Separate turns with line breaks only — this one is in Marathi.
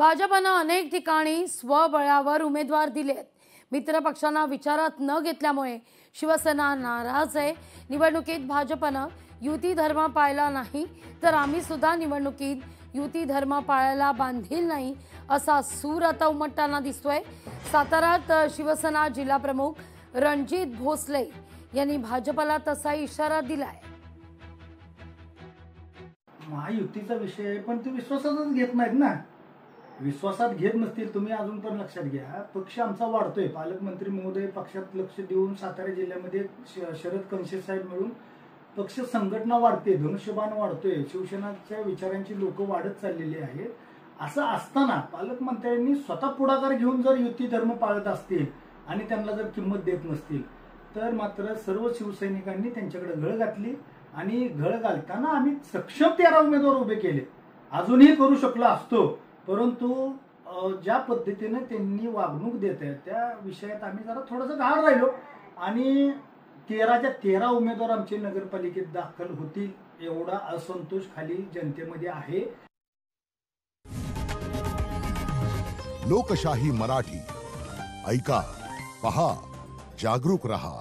भाजपनं अनेक ठिकाणी स्वबळावर उमेदवार दिलेत। मित्र पक्षांना विचारात न घेतल्यामुळे शिवसेना नाराज आहे। निवडणुकीत भाजपनं युती धर्म पाळला नाही तर आम्ही सुद्धा निवडणुकीत युती धर्म पाळायला बांधील नाही असा सूर आता उमटताना दिसतोय। साताऱ्यात शिवसेना जिल्हा प्रमुख रणजित भोसले यांनी भाजपला तसा इशारा दिलाय।
महायुतीचा विषय आहे, पण ते विश्वासातच घेत नाहीत ना। विश्वासात घेत नसतील तुम्ही अजून पण लक्षात घ्या, पक्ष आमचा वाढतोय। पालकमंत्री महोदय पक्षात लक्ष देऊन सातारा जिल्ह्यामध्ये शरद कणशे साहेब मिळून पक्ष संघटना वाढते, धनुष्यबाण वाढतोय, शिवसेनाच्या विचारांची लोक वाढत चाललेली आहेत। असं असताना पालकमंत्र्यांनी स्वतः पुढाकार घेऊन जर युती धर्म पाळत असतील आणि त्यांना जर किंमत देत नसतील तर मात्र सर्व शिवसैनिकांनी त्यांच्याकडे घळ घातली आणि घळ घालताना आम्ही सक्षम 13 उमेदवार उभे केले। अजूनही करू शकलो असतो, परंतु ज्या पद्धतीने त्यांनी वागणूक देत आहेत त्या विषयात आम्ही जरा थोडंसं घाण राहिलो आणि 13च्या 13 उमेदवार आमचे नगरपालिकेत दाखल होतील एवढा असंतोष खाली जनतेमध्ये आहे।
लोकशाही मराठी ऐका, पहा, जागरूक रहा।